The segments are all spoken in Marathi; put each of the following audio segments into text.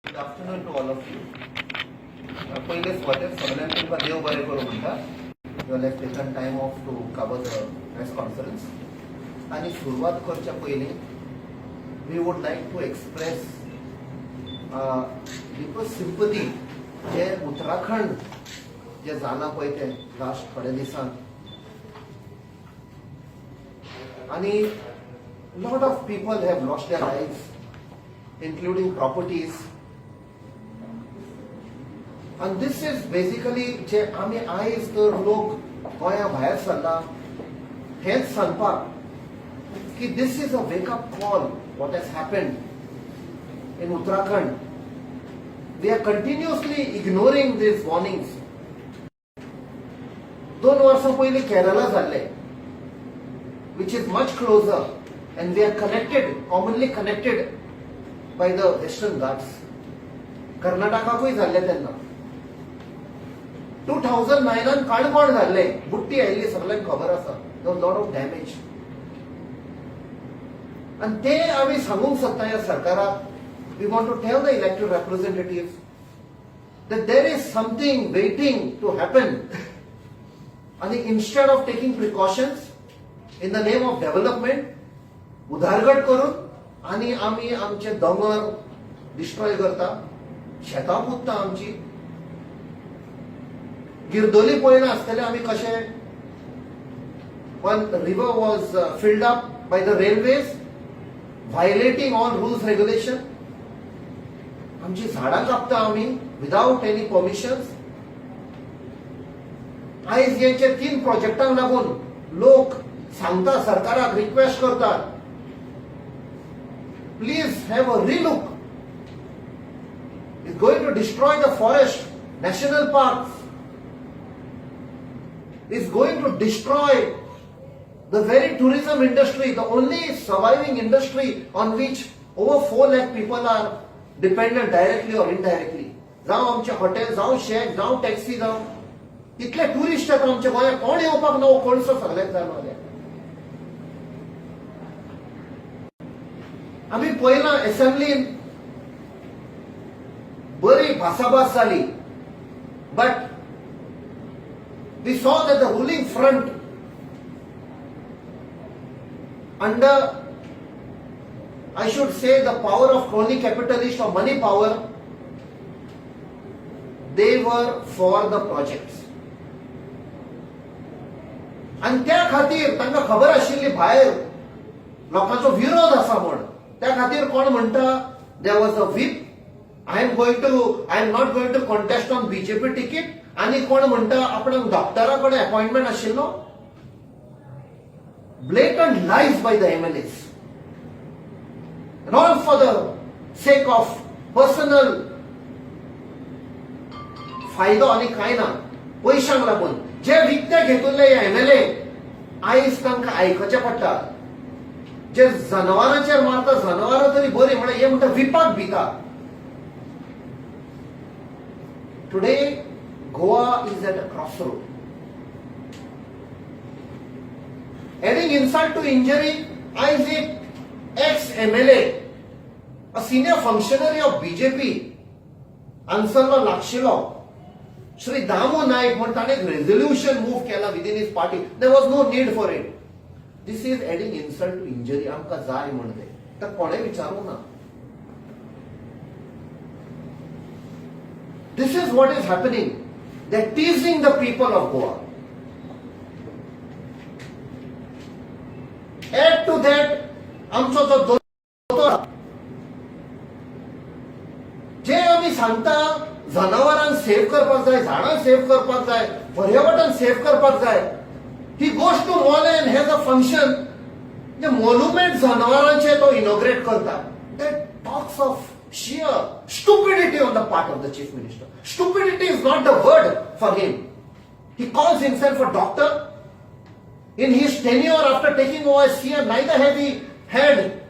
Good afternoon to all of you. पहिले स्वागत सगळ्यांना तुमका देव बरे करू म्हणटा. You have taken time off to cover the press conference. आणि सुरुवात करच्या पहिले we would like to express deepest sympathy जे उत्तराखंड जे जाना पळय ते लास्ट थोड्या दिसांत आणि lot of people have lost their lives including properties. And this is basically जे आम्ही आयज तर लोक गोंया भायर सरला हेच सांगपाक की this is a wake up call what has happened in Uttarakhand. We are continuously ignoring these warnings. 2 वर्सां पयलीं केरला जाल्ले which is much closer and we are connected, commonly connected by the Western Ghats. कर्नाटकाकूय जाल्ले तेन्ना 2009 काणकोण जाल्ले बुट्टी आयिल्ली सगळ्यांक खबर आसा. there was lot of damage. आणि ते आमी सांगूंक सोदता ह्या सरकाराक. we want to tell the elected representatives that there is something waiting to happen. And instead of taking precautions in the name of development उधारगट करून आणि आमी आमचे दोंगर डिस्ट्रॉय करता, शेतां पुत्ता आमची. गिरदोली पळयना आसतले आमी कशे one river was filled up by the railways violating all rules regulation. आमची झाडां कापता आमी without any permissions. आयज यांचे 3 प्रोजेक्टांक लागून लोक सांगता सरकाराक रिक्वेस्ट करतात please have a relook. It's going to destroy the forest, national parks. It's going to destroy the very tourism industry, the only surviving industry on which over 4 lakh people are dependent directly or indirectly. जावं आमचे हॉटेल, जावं शेक, जावं टॅक्सी, जावं इतले टुरिस्ट येता आमच्या गोंयांत. कोण येवपाक नको, कोणसो सगळ्याक जाय मरे. आमी पळयलां असेंब्लीन बरी भासाभास जाली, but we saw that the ruling front under, I should say, the power of crony capitalist or money power, they were for the projects. आणि त्या खातीर तांकां खबर आशिल्ली भायर लोकांचो विरोध आसा म्हण. त्या खातीर कोण म्हणटा there was a whip, I am not going to contest on BJP ticket. आणि कोण म्हणटा आपणाक डॉक्टरा कडेन अपॉइंटमेंट आशिल्लो. Blatant lies by the MLAs. And all for the sake of personal फायदो आणि कांय ना. पयशांक लागून जे विकते घेतले हे MLA आयज तांकां आयकचें पडटा. जे जनावरांचेर मारता, जनावरां तरी बरी म्हण हे म्हणटा विपाक भिता. Today Goa is at a crossroad. Adding insult to injury, Isaac, ex-MLA, a senior functionary of BJP, answerlo लागशिलो. Shri Damu Naik म्हणटा एक resolution move केला within his party. There was no need for it. This is adding insult to injury. आमकां जाय म्हणते तर कोणे विचारूं ना. This is what is happening. They're teasing the people of Goa. Add to that, आमचो जो दोतोर जे आमी सांगता जनावरांक सेव्ह करपाक जाय, झाडां सेव्ह करपाक जाय, पर्यावरण सेव्ह करपाक जाय. ही गोष्ट to mall and has a function. जे मॉन्युमेंट जनावरांचे तो इनॉग्रेट करता. That talks of sheer stupidity on the part of the chief minister. Stupidity is not the word for him. He calls himself a doctor. In his tenure after taking over as CM, neither has he had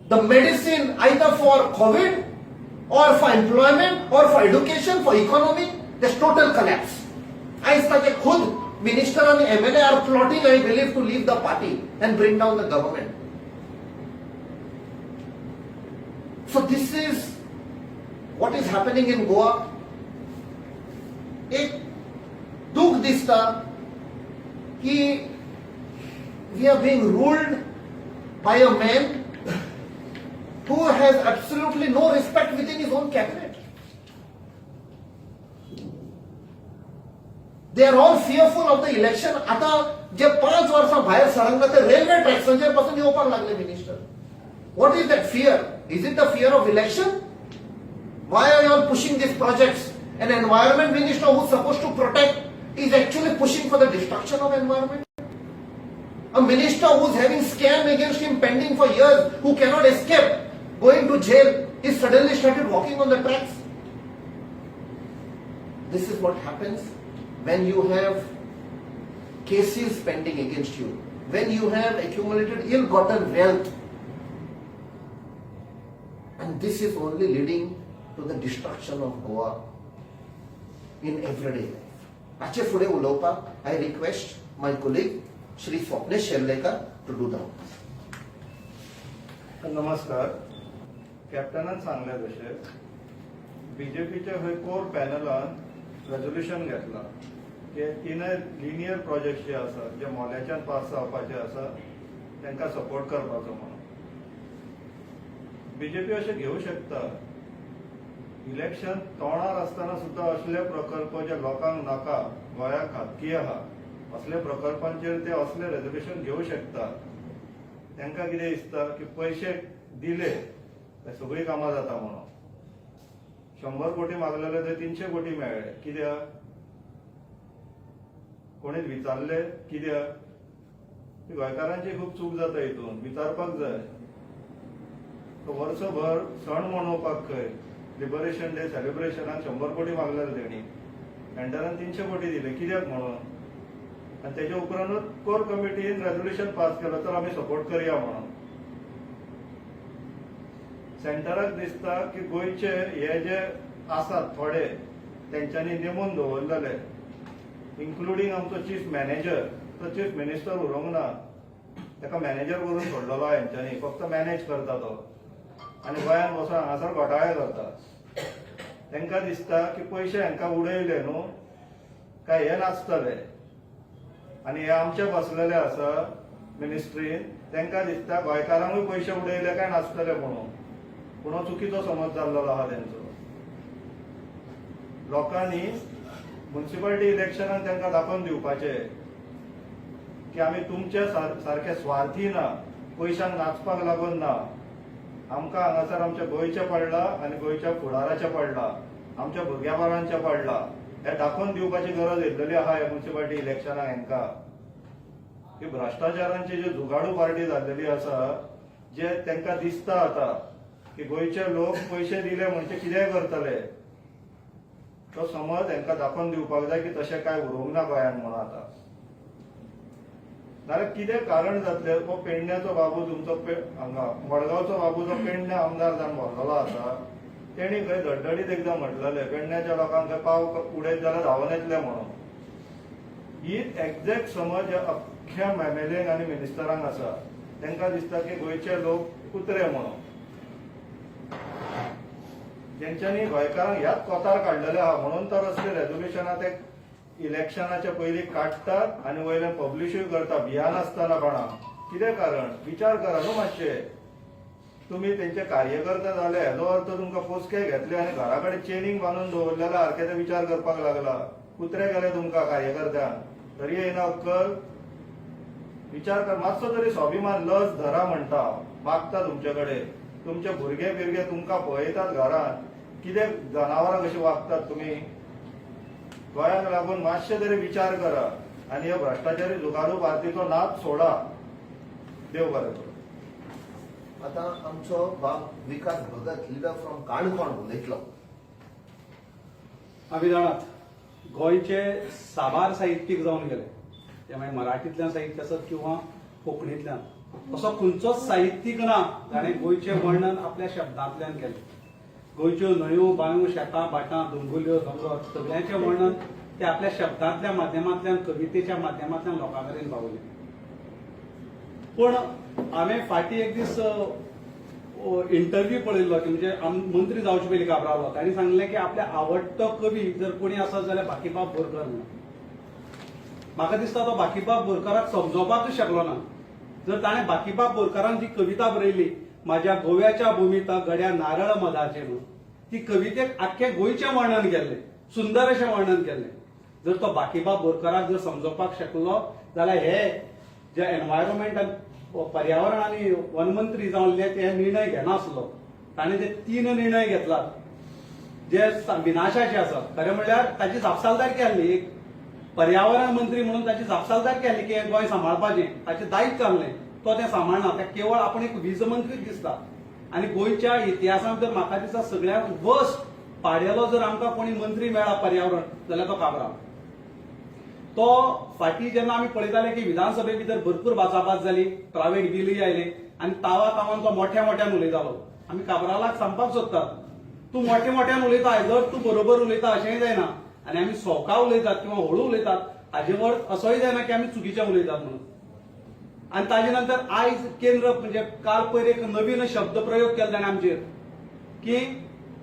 the medicine either for COVID or for employment or for education, for economy. There's total collapse. I say khud minister and MLA are plotting, I believe, to leave the party and bring down the government. So this is what is happening in Goa. एक दुख दिसता की we are being ruled by a man who has absolutely no respect within his own cabinet. They are all fearful of the election. आता जे 5 वर्सां भायर सरंगा ते रेल्वे ट्रॅक्सांचेर पासून येवपाक लागले minister. What is that fear? Is it the fear of election? Why are you all pushing these projects? An environment minister who is supposed to protect is actually pushing for the destruction of environment. A minister who is having scam against him pending for years, who cannot escape going to jail, is suddenly started walking on the tracks. This is what happens when you have cases pending against you, when you have accumulated ill-gotten wealth. And this is only leading to the destruction of Goa in everyday life. Ache fude ulowpak, I request my colleague Shri Swapnesh Sherlekar to do the honors. नमस्कार. कॅप्टनान सांगले तशे बीजेपीच्या खंय कोर पॅनलान रेझोल्युशन घेतला की तिनय लिनियर प्रोजेक्ट जे आसा जे मोल्याच्यान पास जावपाचे आसा तांकां सपोर्ट करपाचो म्हणून. बीजेपी अशें घेवं शकता इलेक्शन तोंडार आसतना सुद्धा असले प्रकल्प जे लोकांक नाका, गोंयाक खाजगी आहा, असले प्रकल्पांचेर ते असले रेझोल्युशन घेवं शकता. तांकां कितें दिसता की पयशे दिले सगळी कामां जाता म्हणून. 100 कोटी मागलेले ते 300 कोटी मेळ्ळे. कित्याक? कोणीच विचारले कित्याक? गोंयकारांची खूब चूक जाता हितून, विचारपाक जाय. वर्सभर सण मनोवपाक खंय लिबरेशन डे सेलिब्रेशनाक 100 कोटी मागलेले तेणी, टेंडरान 300 कोटी दिले. कित्याक म्हणून? आणि त्याच्या उपरांतूच कोर कमिटीन रेझोल्युशन पास केलं तर आम्ही सपोर्ट करूया म्हणून. सेंटराक दिसता की गोंयचे हे जे आसात थोडे तेंच्यांनी नेमून दवरलेले, इन्क्लुडींग आमचो चीफ मॅनेजर. तो चीफ मिनिस्टर उरोंक ना, ताका मॅनेजर करून सोडलेलो हेंच्यांनी, फक्त मॅनेज करता तो आणि गोंयान वचून हांगासर घोटाळे करता. तांकां दिसता की पयशे हांकां उडयले न्हू काय हे नाचतले आणि हे आमचे बसलेले आसा मिनिस्ट्रीन, तांकां दिसता गोंयकारांकूय पयशे उडयले काय नाचतले म्हणून. पूण हो चुकीचो समज जाल्लो आहा तेंचो. लोकांनी म्युनिसिपालिटी इलेक्शनाक तांकां दाखोवन दिवपाचे की आमी तुमचे सारखे स्वार्थी ना, पयशांक नाचपाक लागून ना. आमकां हांगासर आमच्या गोंयचे पडला आनी गोंयच्या फुडाराचे पडला, आमच्या भुरग्या बाळांचे पडला. हे दाखोवन दिवपाची गरज येतली आहा ह्या म्युनिसिपालिटी इलेक्शनाक हांकां की भ्रष्टाचारांची जी जुगाडू पार्टी जाल्लेली आसा, जे तांकां दिसता आता की गोंयचे लोक पयशे दिले म्हणजे कितेंय करतले, तो समज हांकां दाखोवन दिवपाक जाय की तशें काय उरोंक ना गोंयान म्हणून. आता नाल्यार कितें कारण जातलें? तो पेडण्याचो बाबू तुमचो हांगा मडगांवचो बाबू जो पेडण्या आमदार जावन व्हरलेलो आसा, तेणी खंय धडधडीत एकदां म्हटलेलें पेडण्याच्या लोकांक खंय पाव उडयत जाल्यार धांवन येतले म्हणून. ही एक्झॅक्ट समज अख्ख्या एमएलएंक आनी मिनिस्टरांक आसा. तांकां दिसता की गोंयचे लोक कुत्रे म्हणून. जेंच्यांनी गोंयकारांक ह्याच कोतार काडलेले आहा म्हणून तर असले रेझोल्युशनां ते इलेक्शनाच्या पयलीं काडटात आनी वयल्यान पब्लिशूय करता भियान आसतना कोणाक. कितें कारण? विचार करा न्हू मातशे. तुम्ही तेंचे कार्यकर्ते जाले हेजो अर्थ तुमकां पोसके घेतले आनी घरा कडेन चेनींग बांदून दवरलेले सारके ते विचार करपाक लागला. कुत्रे गेले तुमकां कार्यकर्त्यांक, तरी येना अक्कल? विचार कर मातसो तरी स्वाभिमान लज धरा म्हणटा. मागता तुमचे कडेन. तुमचे भुरगे बिरगे तुमकां पळयतात घरांत, कितें जनावरां कशी वागतात तुमी. गोंयाक लागून मातशे तरी विचार करा आनी ह्या भ्रष्टाचारी जुगारू पार्टीचो नाद सोडा. देव बरें करूं. आता आमचो बाब विकास भगत लिडर फ्रॉम काणकोण उलयतलो. आमी जाणात गोंयचे साबार साहित्यीक जावन गेले, ते मागीर मराठींतल्यान साहित्य आसत किंवा कोंकणींतल्यान. असो खंयचोच साहित्यीक ना जाणें गोंयचें वर्णन आपल्या शब्दांतल्यान केलें. गोंयच्यो न्हंयो बांयो शेतां भाटां दोंगुल्ल्यो दोंगर सगळ्यांचें वर्णन ते आपल्या शब्दांतल्या माध्यमांतल्यान कवितेच्या माध्यमांतल्यान लोकां मेरेन पावयलें. पूण हांवें फाटीं एक दीस इंटरव्ह्यू पळयल्लो की म्हणजे मंत्री जावचे पयलीं काबरालो तांणी सांगलें की आपल्या आवडतो कवी जर कोणी आसत जाल्यार बाकीबाब बोरकर म्हणून. म्हाका दिसता तो बाकीबाब बोरकाराक समजोवपाकूच शकलो ना. जर ताणें बाकीबाब बोरकारान जी कविता बरयली म्हाज्या गोव्याच्या भुमीत गड्या नारळ मधाचे म्हणून, ती कवितेक आख्खे गोंयचें वर्णन केल्लें, सुंदर अशें वर्णन केल्लें. जर तो बाकीबाब बोरकाराक जर समजोवपाक शकलो जाल्यार हे जे एनवायरमेंट पर्यावरण आनी वन मंत्री जाल्ले ते निर्णय घेनासलो. ताणें ते 3 निर्णय घेतलात जे विनाशाचे आसात. खरें म्हणल्यार ताची जापसालदारकी आसली. एक पर्यावरण मंत्री म्हणून ताची जापसालदारकी आसली की हें गोंय सांबाळपाचें, ताचें दायित्व आसलें. तो तें सांबाळना. ते केवळ आपण एक वीज मंत्रीच दिसता. आनी गोंयच्या इतिहासांत जर म्हाका दिसता सगळ्यांत वर्स्ट पाडेलो जर आमकां कोणी मंत्री मेळ्ळा पर्यावरण जाल्यार तो काबराल. तो फाटीं जेन्ना आमी पळयताले की विधानसभे भितर भरपूर भासाभास जाली, प्रायव्हेट बिलूय आयले आनी तावान तो मोठ्यान उलयतालो. आमी काबरालाक सांगपाक सोदतात तूं मोठ्यान उलयता, जर तूं बरोबर उलयता अशेंय जायना आनी आमी सोका उलयतात किंवा हळू उलयतात हाजे अर्थ असोय जायना की आमी चुकीचें उलयतात म्हणून. आनी ताजे नंतर आयज केंद्र म्हणजे काल पयर एक नवीन शब्द प्रयोग केला ताणें आमचेर की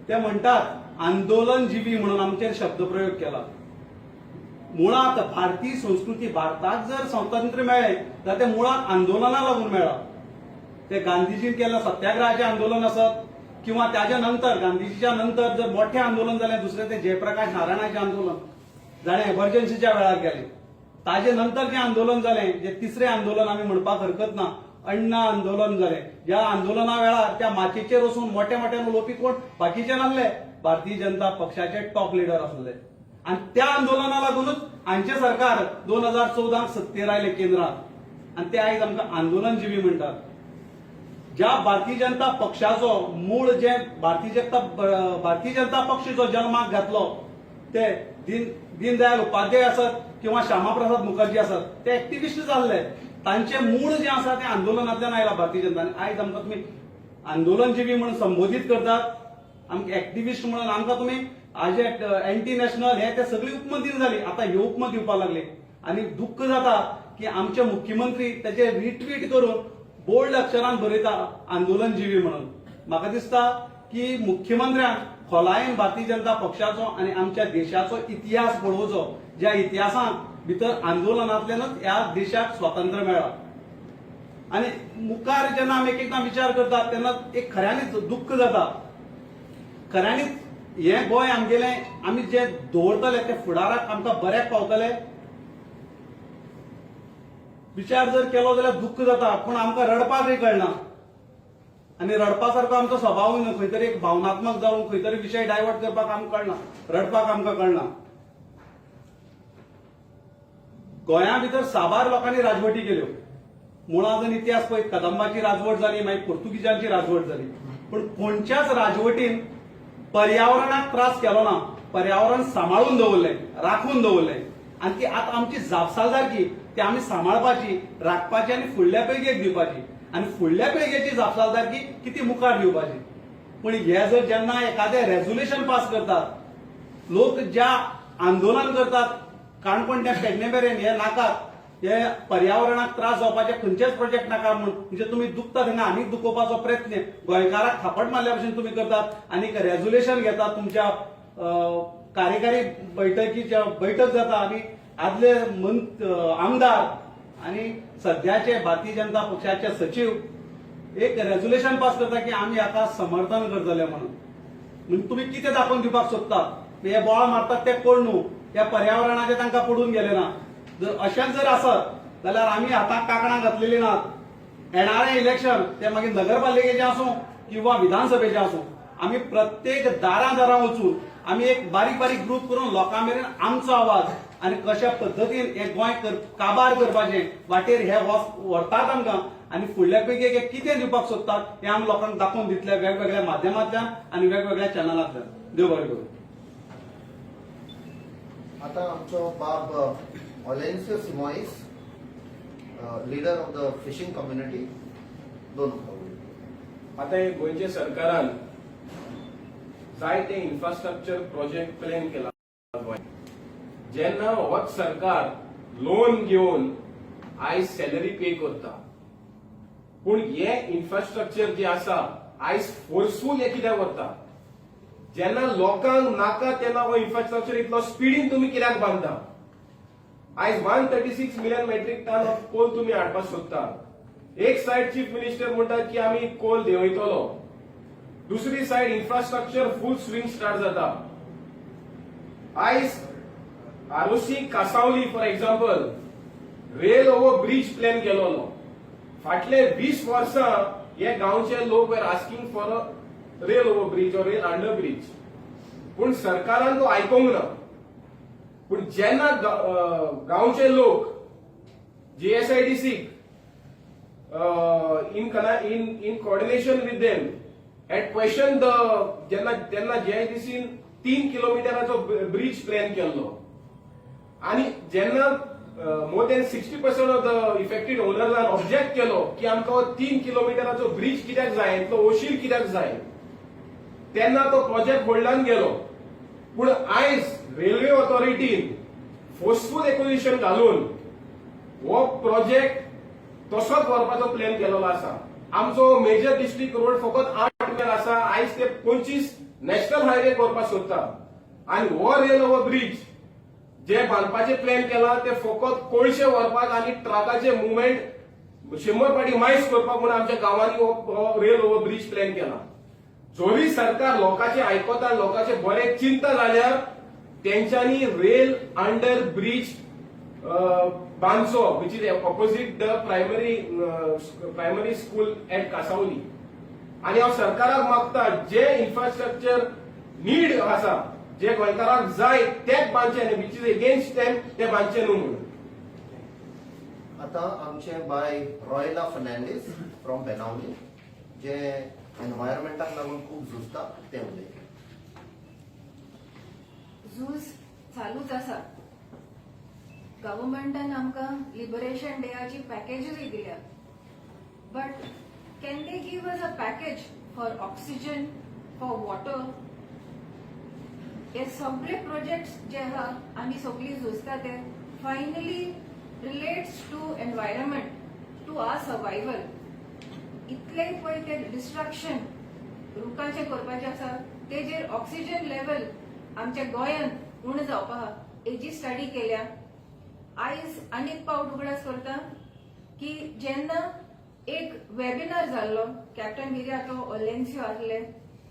ते म्हणटात आंदोलन जिवी म्हणून आमचेर शब्द प्रयोग केला. मुळात भारतीय संस्कृती, भारताक जर स्वातंत्र्य मेळ्ळें जाल्यार ते मुळात आंदोलनाक लागून मेळ्ळा. ते गांधीजीन केल्लें सत्याग्रहाचें आंदोलन आसत किंवा त्याच्या नंतर गांधीजीच्या नंतर जर मोठें आंदोलन जालें दुसरें ते जयप्रकाश नारायणाचें आंदोलन जाणें एमर्जन्सीच्या वेळार केलें. ताजे नंतर जें आंदोलन जालें, जे तिसरें आंदोलन आमी म्हणपाक हरकत ना, अण्णा आंदोलन जालें. ज्या आंदोलना वेळार त्या माचयेचेर वचून मोठ्यान उलोवपी कोण बाकीचे नासले, भारतीय जनता पक्षाचे टॉप लिडर आसले. आनी त्या आंदोलना लागूनच हांचें सरकार 2014 सत्तेर आयले केंद्रांत आनी ते आयज आमकां आंदोलन जिवी म्हणटात. ज्या भारतीय जनता पक्षाचो मूळ जे भारतीय जनता पक्ष जो जन्माक घातलो ते दीनदयाल उपाध्याय आसत किंवा श्यामाप्रसाद मुखर्जी आसत, ते एक्टिविस्ट जाल्ले. तांचे मूळ जे आसा ते आंदोलनांतल्यान आयला भारतीय जनता. आयज आमकां तुमी आंदोलन जिवी म्हणून संबोधीत करतात, आमकां एक्टिविस्ट म्हणून आमकां तुमी आजे अँटी नॅशनल हे ते सगळी उपमा दिली जाली. आता ह्यो उपमा दिवपाक लागले आनी दुःख जाता की आमचे मुख्यमंत्री त्याचे रिट्वीट करून बोल्ड अक्षरान बरयता आंदोलन जिवी म्हणून. म्हाका दिसता की मुख्यमंत्र्यान खोलायेन भारतीय जनता पक्षाचो आनी आमच्या देशाचो इतिहास पळोवचो, ज्या इतिहासान भितर आंदोलनांतल्यानच ह्या देशाक स्वातंत्र्य मेळ्ळा. आनी मुखार जेन्ना आमी एकदां विचार करतात तेन्ना एक खऱ्यांनीच दुःख जाता. खऱ्यांनीच हे गोंय आमगेलें आमी जे दवरतले ते फुडाराक आमकां बऱ्याक पावतले विचार जर केलो जाल्यार दुःख जाता. पूण आमकां रडपाकय कळना आनी रडपा सारको आमचो स्वभावूय न्हू. खंय तरी एक भावनात्मक जावन खंय तरी विशय डायवर्ट करपाक आमकां कळना, रडपाक आमकां कळना. गोंया भितर साबार लोकांनी राजवटी केल्यो. मुळांत जर इतिहास पळयत कदंबाची राजवट जाली, मागीर पुर्तुगीजांची राजवट जाली, पूण कोणच्याच राजवटीन पर्यावरणाक त्रास केलो ना. पर्यावरण सांबाळून दवरलें, राखून दवरलें आनी ती आतां आमची जापसालदारकी ती आमी सांबाळपाची, राखपाची आनी फुडल्या पिळगेक दिवपाची. आनी फुडल्या पिळगेची जापसालदारकी किती मुखार दिवपाची. पूण हे जर जेन्ना एखादें रेझोल्युशन पास करतात, लोक ज्या आंदोलन करतात काणकोण त्या पेडणें हे नाकात, हे पर्यावरणाक त्रास जावपाचे खंयचेच प्रोजेक्ट नाका म्हणून म्हणजे तुमी दुखता तेन्ना आनीक दुखोवपाचो प्रयत्न गोंयकाराक थापट मारल्या भशेन तुमी करतात आनी रेझोल्युशन घेतात. तुमच्या कार्यकारी बैठक जाता आनी आदले आमदार आनी सध्याचे भारतीय जनता पक्षाचे सचिव एक रेझोल्युशन पास करता की आमी हाका समर्थन करतले म्हणून. म्हणजे तुमी कितें दाखोवन दिवपाक सोदतात? हे बोवाळ मारतात ते कोण न्हू, त्या पर्यावरणाचे तांकां पडून गेले ना. जर अशेंच जर आसत जाल्यार आमी हाताक कांकणां घातलेली नात. येणारें इलेक्शन ते मागीर नगरपालिकेचें आसूं किंवा विधानसभेचें आसूं, आमी प्रत्येक दारां वचून आमी एक बारीक ग्रुप करून लोकां मेरेन आमचो आवाज आनी कशा पद्दतीन हे गोंय काबार करपाचें वाटेर हे व्हरतात आमकां आनी फुडल्या पिळगेक हे कितें दिवपाक सोदतात हें आमी लोकांक दाखोवन दितले वेगवेगळ्या माध्यमांतल्यान आनी वेगवेगळ्या चॅनलांतल्यान. देव बरें करूं. आता आमचो बाब Olencio Simoes, leader of the fishing community, दोन आता हे गोंयच्या सरकारान जायते इन्फ्रास्ट्रक्चर प्रोजेक्ट प्लॅन केला. जेन्ना होच सरकार लोन घेवन आयज सॅलरी पे करता, पूण हे इन्फ्रास्ट्रक्चर जे आसा आयज फोर्सफूल हे कित्याक वता जेन्ना लोकांक नाका तेन्ना हो इन्फ्रास्ट्रक्चर इतलो स्पीडीन तुम्ही कित्याक बांदता आयज 136 million metric ton of coal तुम्ही हाडपाक सोदता एक सायड चीफ मिनिस्टर म्हणटात की आमी कोल देंवयतलो दुसरी side infrastructure full swing start जाता आयज Arossim Cansaulim for example rail over bridge plan केलोलो फाटले 20 वर्सां हे गांवचे लोक वर asking for a rail over bridge or rail under bridge पूण सरकारान तो आयकोंक ना पूण जेन्ना गांवचे लोक जीएसआयडीसीक in coordination with them had questioned जेन्ना जीआयडीसीन 3 किलोमिटराचो ब्रिज प्लॅन केल्लो आणि जेन्ना more than 60% of the affected ओनर्सान ऑब्जेक्ट केलो की आमकां 3 किलोमिटराचो ब्रिज कित्याक जाय इतलो ओशीर कित्याक जाय तेन्ना तो प्रोजेक्ट होल्डान गेलो पूण आयज रेल्वे ऑथॉरिटीन फोर्सफूल एक्विजिशन घालून हो प्रोजेक्ट तसोच व्हरपाचो प्लॅन केलेलो आसा आमचो मेजर डिस्ट्रिक्ट रोड फकत 8 मेल आसा आयज ते 25 नॅशनल हायवे करपाक सोदता आनी हो रेल ओव्हर ब्रिज जे बांदपाचे प्लॅन केला ते फकत कोळशे व्हरपाक आनी ट्रकाचे मुवमेंट 100 पाटी मायस करपाक म्हणून आमच्या गांवांनी हो रेल ओव्हर ब्रिज प्लॅन केला जोरी सरकार लोकांचे आयकता लोकांचे बरे चिंता जाल्यार तेंच्यांनी रेल अंडर ब्रिज बांदचो which is opposite the primary school at Cansaulim आणि हांव सरकाराक मागता जे इन्फ्रास्ट्रक्चर नीड आसा जे गोंयकारांक जाय तेच बांदचे न्ही विच इज अगेन्स्ट देम ते बांदचे न्हू म्हणून आता आमचे बाय रॉयला फर्नांडीस फ्रॉम बेनावली जे एनवायरमेंटाक लागून खूप झुजता ते उलयता झूज चालूच आसा गव्हर्मेंटान आमकां लिबरेशन डेयाची पॅकेजूय दिल्या but can they give us a package for oxygen for water हे सगळे प्रोजेक्ट्स जे आहा आमी सगळीं झुजता ते finally relates to environment to our survival इतले पळय ते डिस्ट्रक्शन रुखांचे करपाचे आसा तेजेर ऑक्सिजन लेवल आमच्या गोंयांत उण जावपा हेजी स्टडी केल्या आयज अनेक पावट उगडास करता की जेन्ना एक वेबिनार जाल्लो कॅप्टन विर्यातो ओलेन्सियो आसले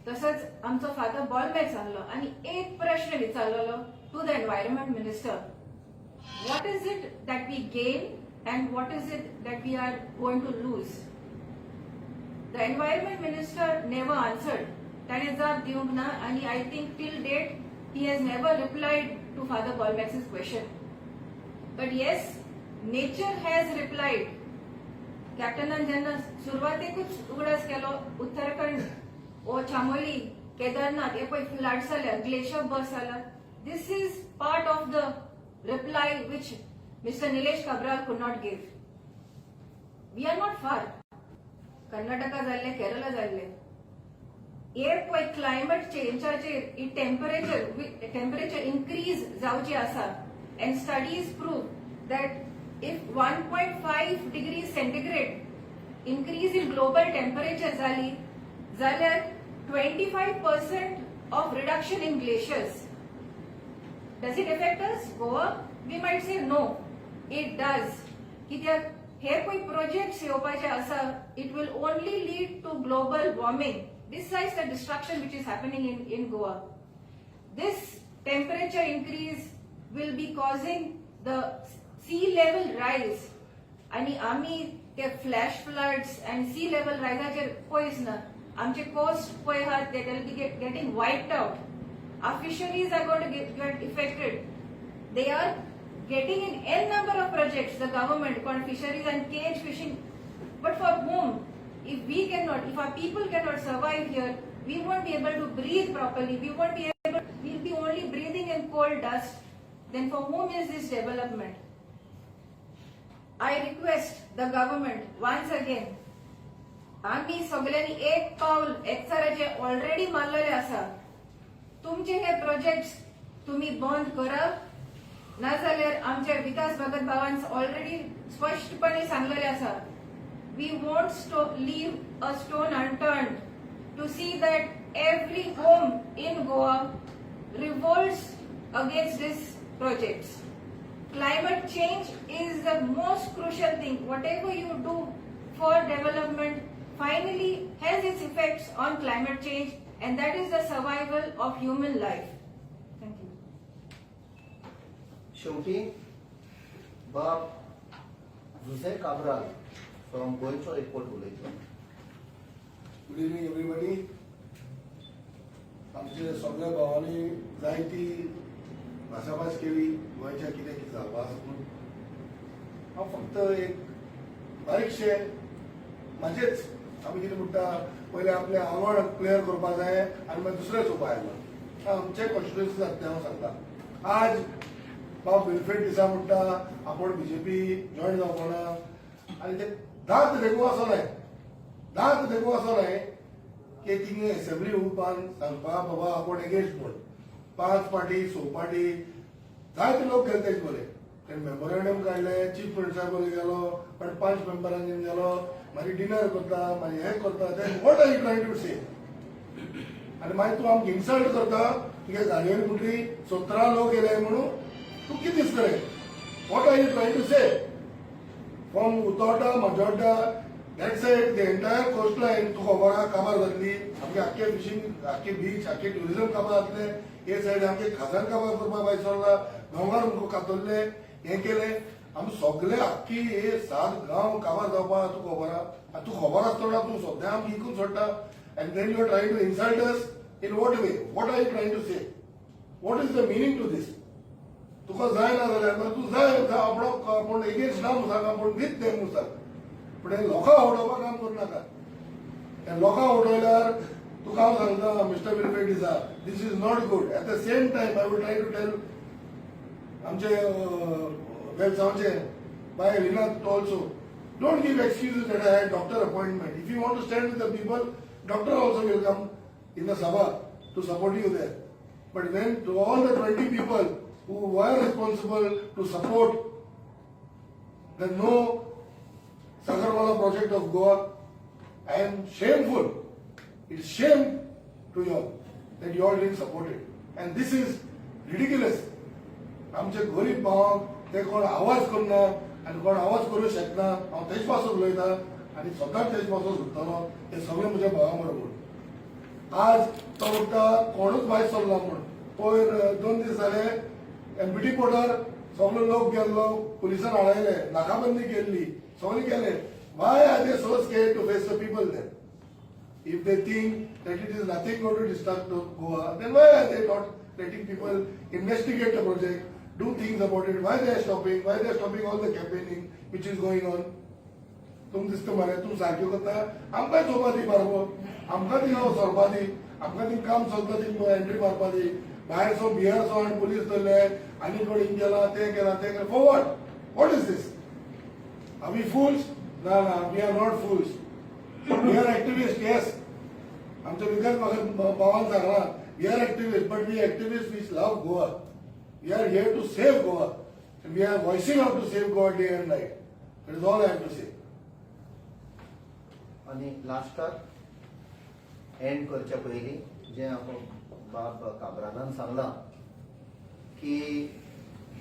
तसोच आमचो फादर बॉलमॅक्स आहलो आनी एक प्रश्न विचारलेलो to the environment minister what is it that we gain and what is it that we are going to lose? The environment minister never answered. ताणे जाप दिवंक ना आणि I think till date he has never replied to Father Bolmax's question. But yes, nature has replied. कॅप्टनान जेन्ना सुरवातेकूच उगडास केलो उत्तराखंड ओ चामोली केदारनाथ हे पळय फ्लड्स जाल्या ग्लेशियर बर्स्ट जाला this is part of the reply which Mr. Nilesh Kabral could not give. We are not far. Karnataka जाल्ले केरला जाल्ले हे पळय क्लायमेट चेंजाचेर टेम्परेचर इन्क्रीज जावची आसा and studies prove that if 1.5 degrees centigrade increase in global temperature जाली जाल्यार 25% of reduction in glaciers. Does it affect us, Goa? We might say no. It does. कित्याक हे पळय प्रोजेक्ट्स येवपाचे आसा it will only lead to global warming besides the destruction which is happening in Goa. This temperature increase will be causing the sea level rise. आणि आम्ही ते flash floods and sea level riseाचेर पळयच ना आमचे कोस्ट पळय आहात they will be getting wiped out. Our fisheries are going to get affected. They are getting in n number of projects, the government, called fisheries and cage fishing. But for whom? If our people cannot survive here, we won't be able to breathe properly. We'll be only breathing in coal dust. Then for whom is this development? I request the government once again, आम्ही सगळ्यांनी एक पाऊल एकचाराचे ऑलरेडी मारलेले आसा तुमचे हे प्रोजेक्ट्स तुम्ही बंद करप नाजाल्यार आमच्या विकास भगत भावान ऑलरेडी स्पष्टपणे सांगलेले आसा we want leave a stone unturned to see that every home in Goa revolts against these projects. Climate change is the most crucial thing. Whatever you do for development finally has its effects on climate change, and that is the survival of human life. Thank you. शेवटी बाब जुसे काब्राल फ्रॉम गोयचो रिपोर्ट उलयतलो. Good evening everybody. आमचे सगळ्या भावांनी जायती भासाभास केली गोंयच्या कितें कितें जावपा आसा म्हणून. हांव फक्त एक बारीकशे म्हाजेच आमी कितें म्हणटा पयले आपले आवड क्लियर करपा जाय आनी मागीर दुसरेच उपाय आसलो. आमचे कॉन्स्टिट्युएन्सी जाता ते हांव सांगता. आज बाब वेलफेअर दिसा म्हणटा आपण बीजेपी जॉईन जावपा ना आनी ते दात देखून असो न्हय. दात देखून असो न्हय की तिंगे एसेंब्ली उरपान सांगपा बाबा आपण एगेन्स्ट म्हूण 5 पार्टी 6 पार्टी जायते लोक गेले तेच बरे. तेणें मेमोरेंडम काडले, चीफ मिनिस्टर बरे गेलो, पण 5 मेंबरांनी गेलो, मागीर डिनर करता, मागीर हें करता. ते what are you trying to say? आनी मागीर तूं आमकां इन्सल्ट करता. तुगे गाडयेन कुठली 17 लोक येले म्हणून तूं कितें दिसतलें? What are you trying to say? From उतोड्डा Majorda that side the entire coastline तू खबर आहा काबार जातली. आमगे आख्खे फिशिंग, आख्खे बीच, आख्खे टुरिझम काबार जातले. हे सायड आमगे खाजन काबार करपा भायर सरला, डोंगर कातरले, हें केलें. आमी सगळे आख्खी हे 7 गांव काबार जावपा तू खबर आहा. तू खबर आसतना तू सद्या आमकां इकून सोडटा. And then you are trying to insult us in what way? What are you trying to say? What is the meaning to this? तुका जायना जाल्यार तूं जाय आपण एगेन्स्ट ना म्हणून सांग, आपण वीथ देम म्हणून सांग. पण हे लोकां आवडोवपाक काम करूं नाका. हे लोकां आवडयल्यार तुका हांव सांगता मिस्टर वेलफेअर दिसा this is not good. At the same time I would try to tell आमचे वेलसांवचे बाय रिनाथ also don't give excuses that I had doctor appointment. If you want to stand with the people, doctor also will come in the सभा to support you there. But when to all the 20 people who were responsible to support the no Sagarwala project of Goa, I am shameful. It is shame to you all that you all didn't support it. And this is ridiculous. आमचे गरीब भावांक ते कोण आवाज करना आनी कोण आवाज करूं शकना. हांव तेज पासून उलयतां आनी सदांच तेज पासून सुट्टलो. हे सगळे म्हज्या भावां बरोबर. आज तो म्हणटा कोणूच भायर सरला म्हूण. पयर 2 दीस जाले एमपीटी पोर्टार सगळे लोक गेल्लो, पुलिसान हाडयले, नाकाबंदी केल्ली, सगळे केले. Why are they so scared to face the people there? If they think that it is nothing going to disturb Goa, then why are they not letting people investigate the project, do things about it? Why they are stopping? Why they are stopping all the campaigning which is going on? तुम दिसता मरे तूं सारक्यो करता. आमकां चोवपा दी बारबो, आमकां ती सरपा दी, आमकां ती काम चलता ती एंट्री मारपा दी. भायर सो बिहार सो आनी पुलीस धरले आनी कोण हिंग गेला ते केला ते केला. For what? What is this? Are we fools? ना ना, we are not fools. We are activist. Yes, आमच्या विकास भावान सांगला we are activist, but we activist which love Goa. We are here to save Goa. We are voicing out to save Goa day and night. It is all I have to से. आणि लास्टाक एंड करच्या पयलीं जे आपण बाब काब्रानान सांगला की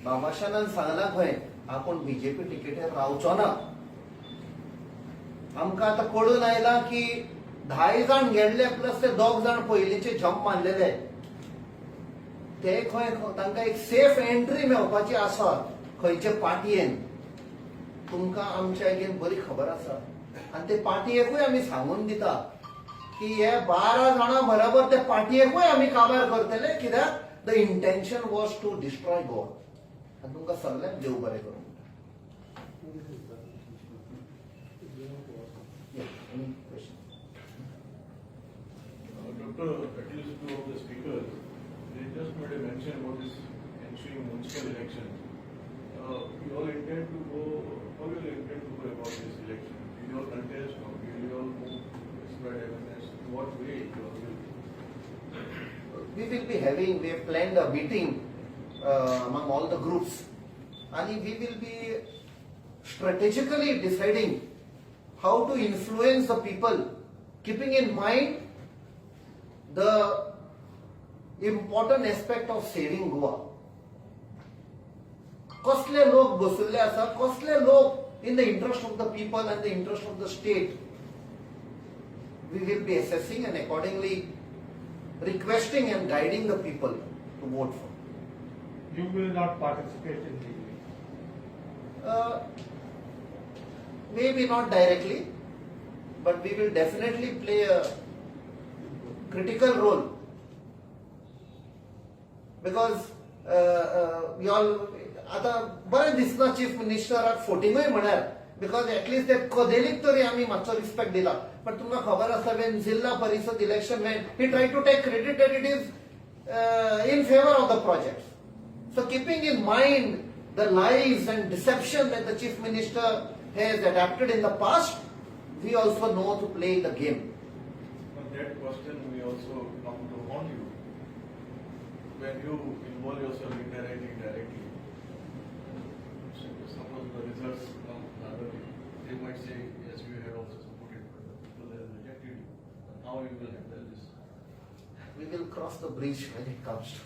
बाबाशानान सांगला खंय आपण बीजेपी टिकेटीर रावचो ना. आमकां आतां कळून आयला की 10 जाण गेल्ले प्लस ते 2 जाण पयलींचे जंप मारलेले. ते खंय तांकां एक सेफ एंट्री मेळपाची आसा खंयचे पार्टयेन. तुमकां आमच्या एगेन बरी खबर आसा आनी ते पार्टयेकूय आमी सांगून दिता की हे 12 जाणां बरोबर ते पार्टयेकूय आमी काबार करतले. कित्याक the intention was to destroy Goa. आनी तुमकां सगळ्यांक देव बरें करूं. Doctor, at least 2 of the speakers, they just made a mention about this ensuing municipal election. You all intend to go, how you all intend to go about this election? Will you all contest or will you all move to spread awareness? In what way you all will? We will be having, we have planned a meeting among all the groups and we will be strategically deciding how to influence the people, keeping in mind the important aspect of saving Goa. कसले लोक बसुल्ले आसा, कसले लोक in the interest of the people and the interest of the state, we will be assessing and accordingly requesting and guiding the people to vote for. You will not participate in the Maybe not directly, but we will definitely play a critical role because you all आता बरें दिसना चीफ मिनिस्टराक फोटिंगूय म्हळ्यार बिकॉज एटलीस्ट ते कदेलीक तरी आमी मातसो रिस्पेक्ट दिला पण तुमकां खबर आसा when zilla parishad election when he try to take credit that it is in favour of the project so keeping in mind the lies and deception that the chief minister has adapted in the past, we also know to play the game. On that question, we also come to haunt you. When you involve yourself indirectly, directly, suppose the results come the other way, they might say, yes, we had also supported, but the people have rejected you. How you will handle this? We will cross the bridge when it comes to.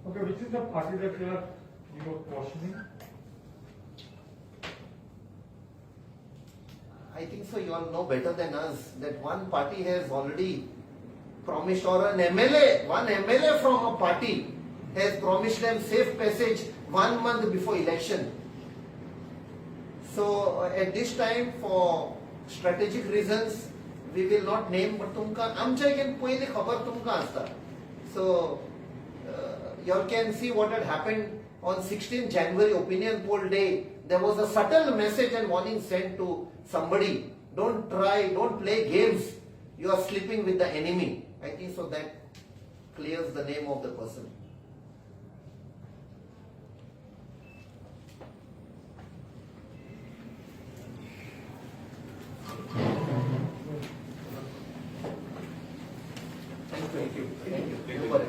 Okay, which is the party that you are cautioning? I think so. You all know better than us that one party has already promised, or an MLA, one MLA from a party has promised them safe passage 1 month before election. So at this time, for strategic reasons, we will not name, but तुमका आमच्या एक पयली खबर तुमका आसता. So you all can see what had happened on 16th January opinion poll day. There was a subtle message and warning sent to somebody. Don't play games. You are sleeping with the enemy. I think so that clears the name of the person. Thank you. Thank you.